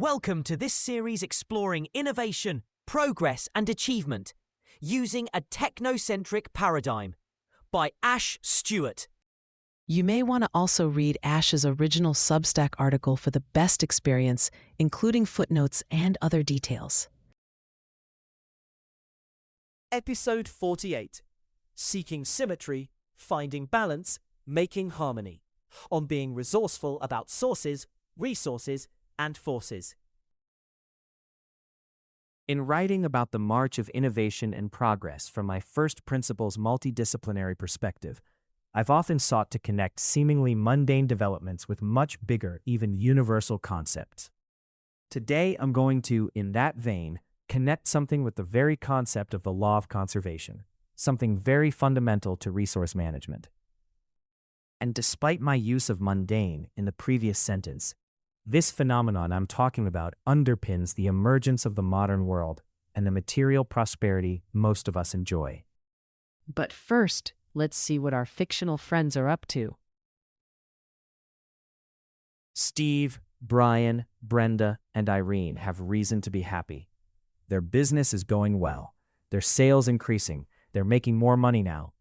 Welcome to this series exploring innovation, progress and achievement using a technocentric paradigm by Ash Stuart. You may want to also read Ash's original Substack article for the best experience, including footnotes and other details. Episode 48, Seeking Symmetry, Finding Balance, Making Harmony, on being resourceful about sources, resources, and forces. In writing about the march of innovation and progress from my first principles multidisciplinary perspective, I've often sought to connect seemingly mundane developments with much bigger, even universal concepts. Today, I'm going to, in that vein, connect something with the very concept of the law of conservation, something very fundamental to resource management. And despite my use of mundane in the previous sentence, this phenomenon I'm talking about underpins the emergence of the modern world and the material prosperity most of us enjoy. But first, let's see what our fictional friends are up to. Steve, Brian, Brenda, and Irene have reason to be happy. Their business is going well. Their sales increasing. They're making more money now.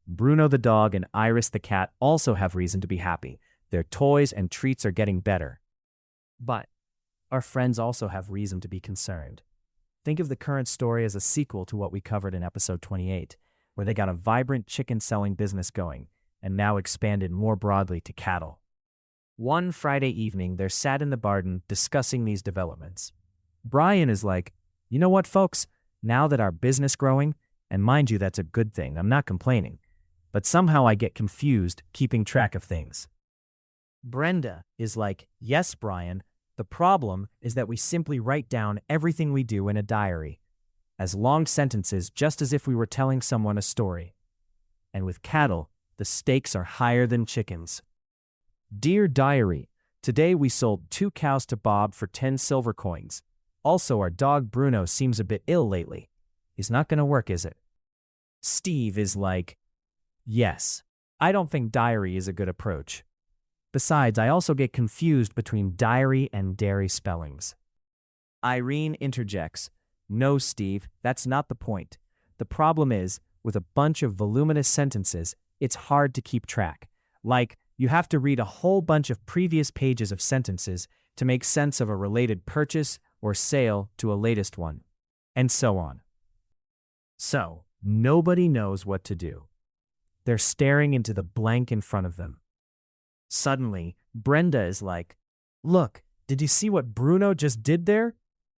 Bruno the dog and Iris the cat also have reason to be happy. Their toys and treats are getting better. But our friends also have reason to be concerned. Think of the current story as a sequel to what we covered in episode 28, where they got a vibrant chicken-selling business going and now expanded more broadly to cattle. One Friday evening, they're sat in the garden discussing these developments. Brian is like, "You know what, folks? Now that our business growing, and mind you, that's a good thing, I'm not complaining, but somehow I get confused keeping track of things." Brenda is like, "Yes, Brian, the problem is that we simply write down everything we do in a diary, as long sentences just as if we were telling someone a story. And with cattle, the stakes are higher than chickens. Dear Diary, today we sold 2 cows to Bob for 10 silver coins. Also, our dog Bruno seems a bit ill lately. He's not going to work, is it?" Steve is like, "Yes, I don't think diary is a good approach. Besides, I also get confused between diary and dairy spellings." Irene interjects, "No, Steve, that's not the point. The problem is, with a bunch of voluminous sentences, it's hard to keep track. Like, you have to read a whole bunch of previous pages of sentences to make sense of a related purchase or sale to a latest one, and so on. So, nobody knows what to do. They're staring into the blank in front of them. Suddenly, Brenda is like, "Look, did you see what Bruno just did there?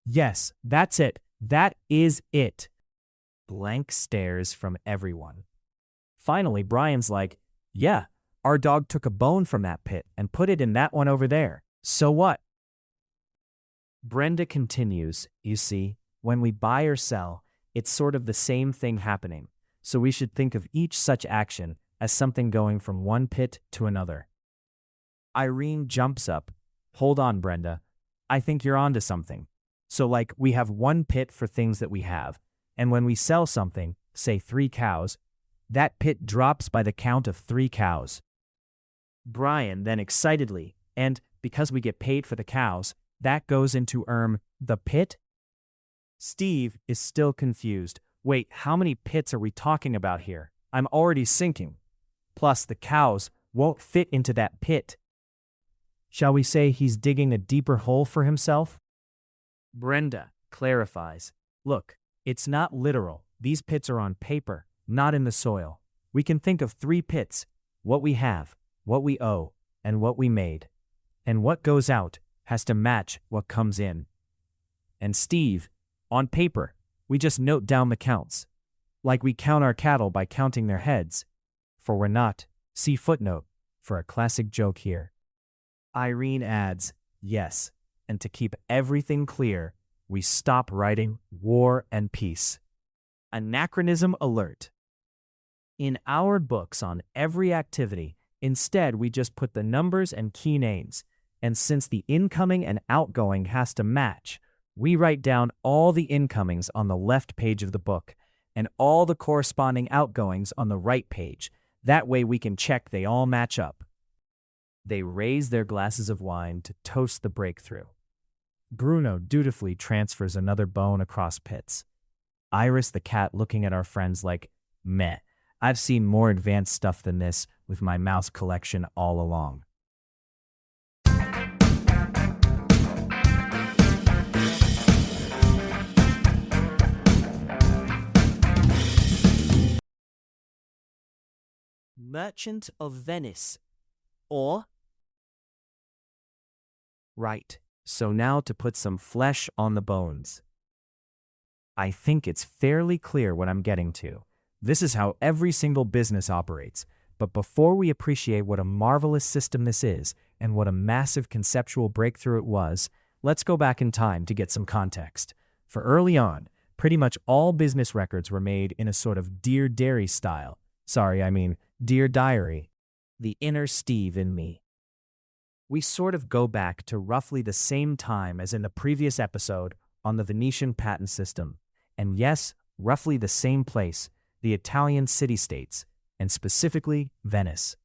Yes, that's it. That is it." Blank stares from everyone. Finally, Brian's like, "Yeah, our dog took a bone from that pit and put it in that one over there. So what?" Brenda continues, "You see, when we buy or sell, it's sort of the same thing happening. So we should think of each such action as something going from one pit to another." Irene jumps up. "Hold on, Brenda. I think you're onto something. So like, we have one pit for things that we have, and when we sell something, say 3 cows, that pit drops by the count of 3 cows. Brian then excitedly, "And because we get paid for the cows, that goes into the pit?" Steve is still confused. "Wait, how many pits are we talking about here? I'm already sinking. Plus, the cows won't fit into that pit. Shall we say he's digging a deeper hole for himself?" Brenda clarifies, "Look, it's not literal. These pits are on paper, not in the soil. We can think of 3 pits: what we have, what we owe, and what we made. And what goes out has to match what comes in. And Steve, on paper, we just note down the counts. Like we count our cattle by counting their heads. For we're not, see footnote, for a classic joke here." Irene adds, "Yes, and to keep everything clear, we stop writing War and Peace. Anachronism alert. In our books on every activity, instead we just put the numbers and key names, and since the incoming and outgoing has to match, we write down all the incomings on the left page of the book, and all the corresponding outgoings on the right page. That way we can check they all match up." They raise their glasses of wine to toast the breakthrough. Bruno dutifully transfers another bone across pits. Iris the cat looking at our friends like, meh, I've seen more advanced stuff than this with my mouse collection all along. Merchant of Venice, or? Right, so now to put some flesh on the bones. I think it's fairly clear what I'm getting to. This is how every single business operates. But before we appreciate what a marvelous system this is and what a massive conceptual breakthrough it was, let's go back in time to get some context. For early on, pretty much all business records were made in a sort of Dear Diary style. Dear Diary. The inner Steve in me. We sort of go back to roughly the same time as in the previous episode on the Venetian patent system. And yes, roughly the same place, the Italian city-states, and specifically Venice.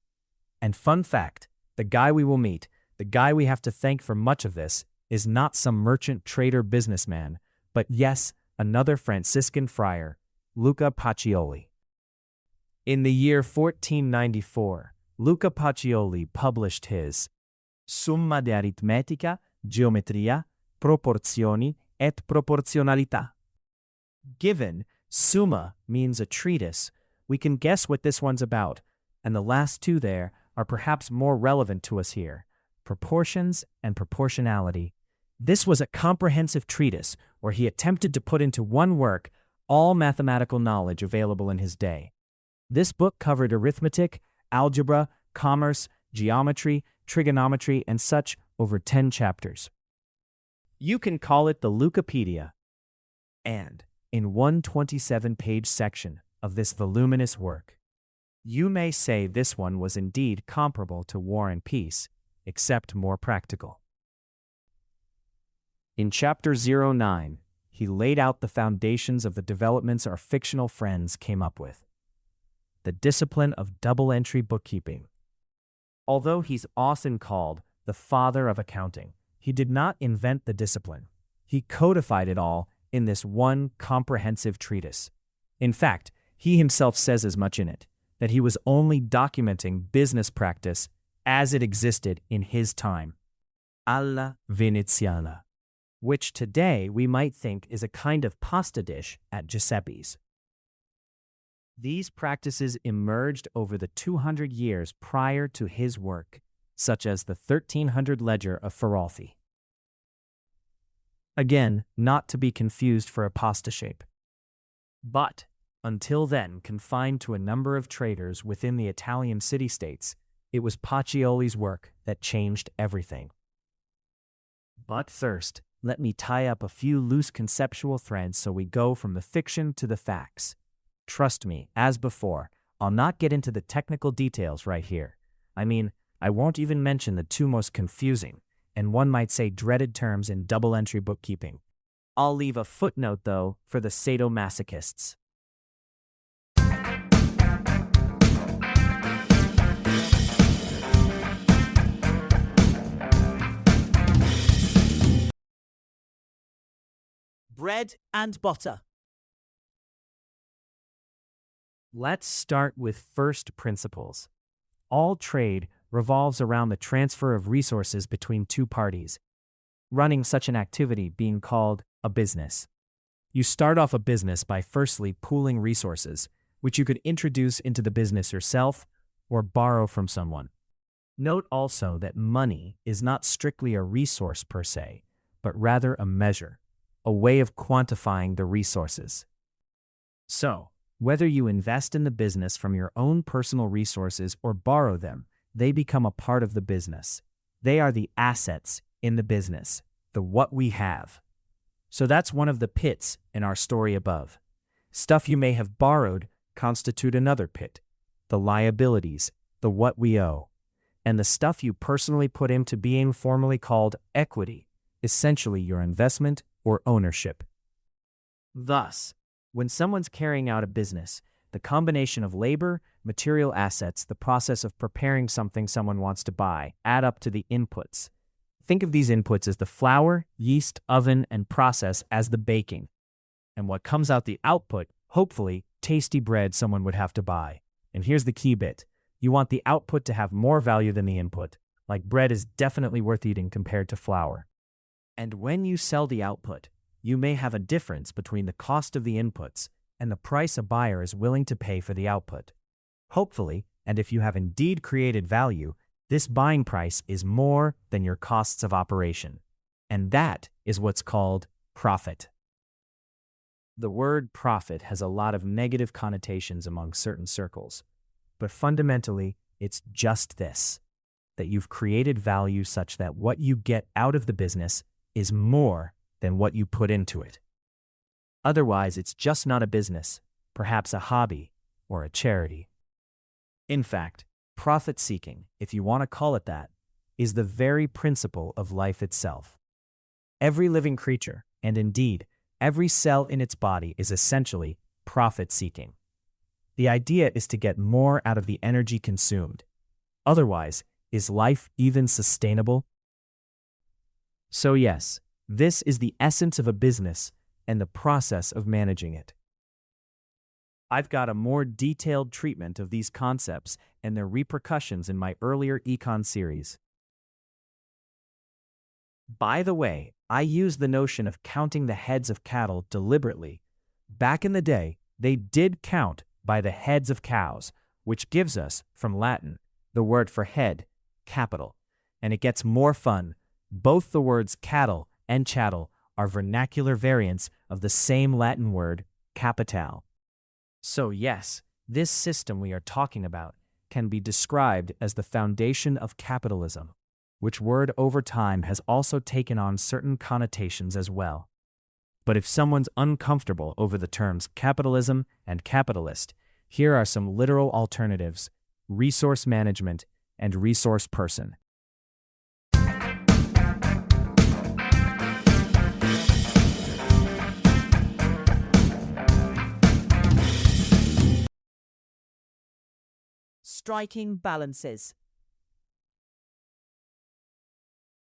And fun fact, the guy we will meet, the guy we have to thank for much of this, is not some merchant trader businessman, but yes, another Franciscan friar, Luca Pacioli. In the year 1494, Luca Pacioli published his Summa de aritmetica, geometria, proporzioni et proporzionalità. Given Summa means a treatise, we can guess what this one's about, and the last two there are perhaps more relevant to us here, proportions and proportionality. This was a comprehensive treatise where he attempted to put into one work all mathematical knowledge available in his day. This book covered arithmetic, algebra, commerce, geometry, trigonometry, and such over 10 chapters. You can call it the Lucapedia. And in one 27-page section of this voluminous work, you may say this one was indeed comparable to War and Peace, except more practical. In Chapter 09, he laid out the foundations of the developments our fictional friends came up with. The discipline of double-entry bookkeeping. Although he's often called the father of accounting, he did not invent the discipline. He codified it all in this one comprehensive treatise. In fact, he himself says as much in it, that he was only documenting business practice as it existed in his time. Alla Veneziana, which today we might think is a kind of pasta dish at Giuseppe's. These practices emerged over the 200 years prior to his work, such as the 1300 ledger of Ferralfi. Again, not to be confused for a pasta shape. But, until then confined to a number of traders within the Italian city-states, it was Pacioli's work that changed everything. But first, let me tie up a few loose conceptual threads so we go from the fiction to the facts. Trust me, as before, I'll not get into the technical details right here. I won't even mention the two most confusing, and one might say dreaded terms in double-entry bookkeeping. I'll leave a footnote, though, for the sadomasochists. Bread and butter. Let's start with first principles. All trade revolves around the transfer of resources between two parties, running such an activity being called a business. You start off a business by firstly pooling resources, which you could introduce into the business yourself or borrow from someone. Note also that money is not strictly a resource per se, but rather a measure, a way of quantifying the resources. So, whether you invest in the business from your own personal resources or borrow them, they become a part of the business. They are the assets in the business, the what we have. So that's one of the pits in our story above. Stuff you may have borrowed constitute another pit, the liabilities, the what we owe. And the stuff you personally put into being formally called equity, essentially your investment or ownership. Thus, when someone's carrying out a business, the combination of labor, material assets, the process of preparing something someone wants to buy, add up to the inputs. Think of these inputs as the flour, yeast, oven, and process as the baking. And what comes out the output, hopefully, tasty bread someone would have to buy. And here's the key bit. You want the output to have more value than the input, like bread is definitely worth eating compared to flour. And when you sell the output, you may have a difference between the cost of the inputs and the price a buyer is willing to pay for the output. Hopefully, and if you have indeed created value, this buying price is more than your costs of operation. And that is what's called profit. The word profit has a lot of negative connotations among certain circles, but fundamentally, it's just this, that you've created value such that what you get out of the business is more than what you put into it. Otherwise, it's just not a business, perhaps a hobby or a charity. In fact, profit-seeking, if you want to call it that, is the very principle of life itself. Every living creature, and indeed, every cell in its body is essentially profit-seeking. The idea is to get more out of the energy consumed. Otherwise, is life even sustainable? So yes, this is the essence of a business and the process of managing it. I've got a more detailed treatment of these concepts and their repercussions in my earlier econ series. By the way, I use the notion of counting the heads of cattle deliberately. Back in the day, they did count by the heads of cows, which gives us, from Latin, the word for head, capital. And it gets more fun. Both the words cattle and chattel are vernacular variants of the same Latin word, capital. So yes, this system we are talking about can be described as the foundation of capitalism, which word over time has also taken on certain connotations as well. But if someone's uncomfortable over the terms capitalism and capitalist, here are some literal alternatives: resource management and resource person. Striking balances.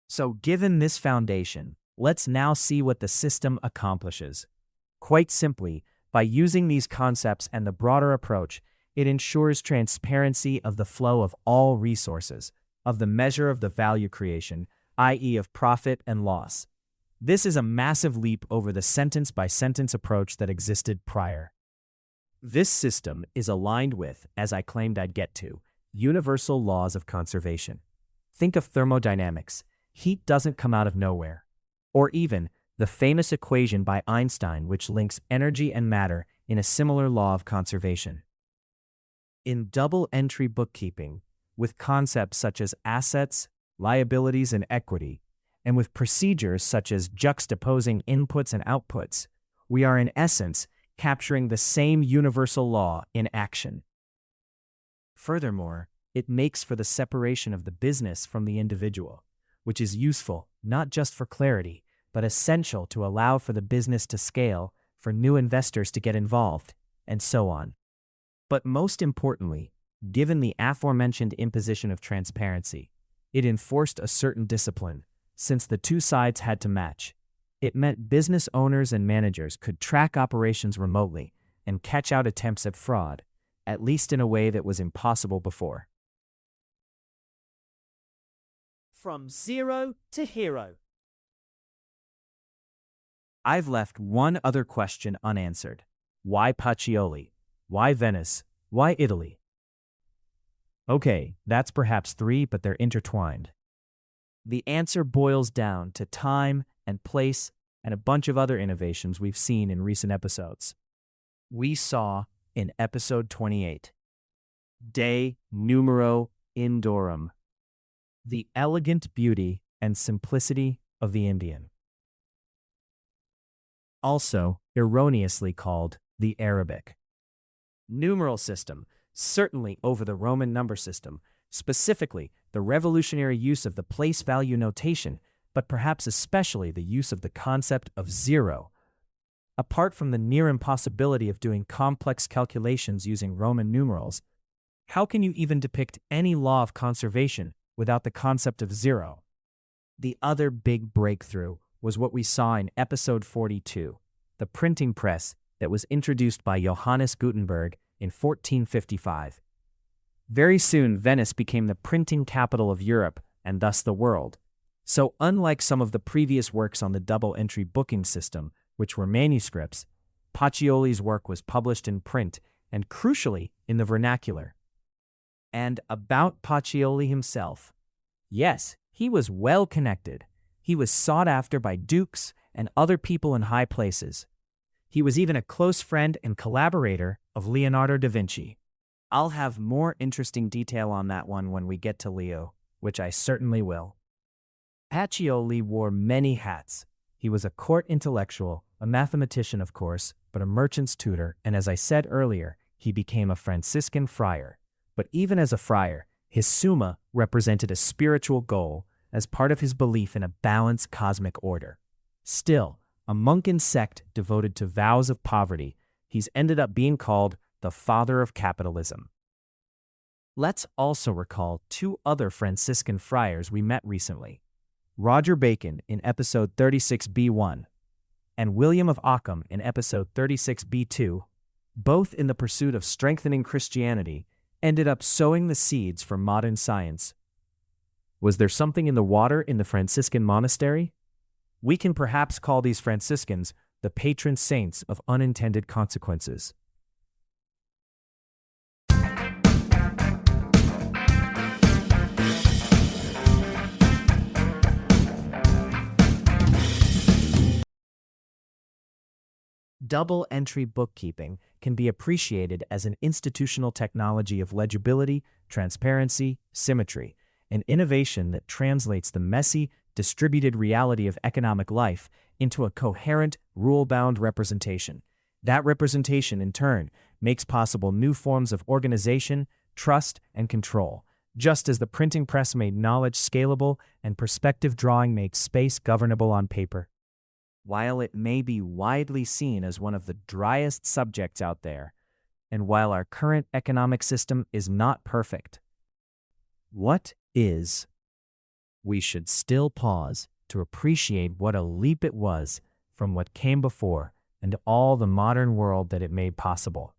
So given this foundation, let's now see what the system accomplishes. Quite simply, by using these concepts and the broader approach, it ensures transparency of the flow of all resources, of the measure of the value creation, i.e. of profit and loss. This is a massive leap over the sentence-by-sentence approach that existed prior. This system is aligned with, as I claimed I'd get to, universal laws of conservation. Think of thermodynamics. Heat doesn't come out of nowhere. Or even the famous equation by Einstein which links energy and matter in a similar law of conservation. In double-entry bookkeeping, with concepts such as assets, liabilities, and equity, and with procedures such as juxtaposing inputs and outputs, we are in essence capturing the same universal law in action. Furthermore, it makes for the separation of the business from the individual, which is useful not just for clarity, but essential to allow for the business to scale, for new investors to get involved, and so on. But most importantly, given the aforementioned imposition of transparency, it enforced a certain discipline, since the two sides had to match. It meant business owners and managers could track operations remotely and catch out attempts at fraud, at least in a way that was impossible before. From zero to hero. I've left one other question unanswered. Why Pacioli? Why Venice? Why Italy? Okay, that's perhaps three, but they're intertwined. The answer boils down to time and place and a bunch of other innovations we've seen in recent episodes. We saw in episode 28, De Numero Indorum, the elegant beauty and simplicity of the Indian. Also erroneously called the Arabic numeral system, certainly over the Roman number system, specifically the revolutionary use of the place value notation, but perhaps especially the use of the concept of zero. Apart from the near impossibility of doing complex calculations using Roman numerals, how can you even depict any law of conservation without the concept of zero? The other big breakthrough was what we saw in episode 42, the printing press that was introduced by Johannes Gutenberg in 1455. Very soon, Venice became the printing capital of Europe and thus the world. So unlike some of the previous works on the double-entry booking system, which were manuscripts, Pacioli's work was published in print and, crucially, in the vernacular. And about Pacioli himself. Yes, he was well connected. He was sought after by dukes and other people in high places. He was even a close friend and collaborator of Leonardo da Vinci. I'll have more interesting detail on that one when we get to Leo, which I certainly will. Pacioli wore many hats. He was a court intellectual, a mathematician of course, but a merchant's tutor, and as I said earlier, he became a Franciscan friar. But even as a friar, his Summa represented a spiritual goal as part of his belief in a balanced cosmic order. Still, a monkin sect devoted to vows of poverty, he's ended up being called the father of capitalism. Let's also recall two other Franciscan friars we met recently. Roger Bacon in episode 36b1 and William of Ockham in episode 36b2, both in the pursuit of strengthening Christianity, ended up sowing the seeds for modern science. Was there something in the water in the Franciscan monastery? We can perhaps call these Franciscans the patron saints of unintended consequences. Double-entry bookkeeping can be appreciated as an institutional technology of legibility, transparency, symmetry, an innovation that translates the messy, distributed reality of economic life into a coherent, rule-bound representation. That representation, in turn, makes possible new forms of organization, trust, and control, just as the printing press made knowledge scalable and perspective drawing made space governable on paper. While it may be widely seen as one of the driest subjects out there, and while our current economic system is not perfect, what is? We should still pause to appreciate what a leap it was from what came before and all the modern world that it made possible.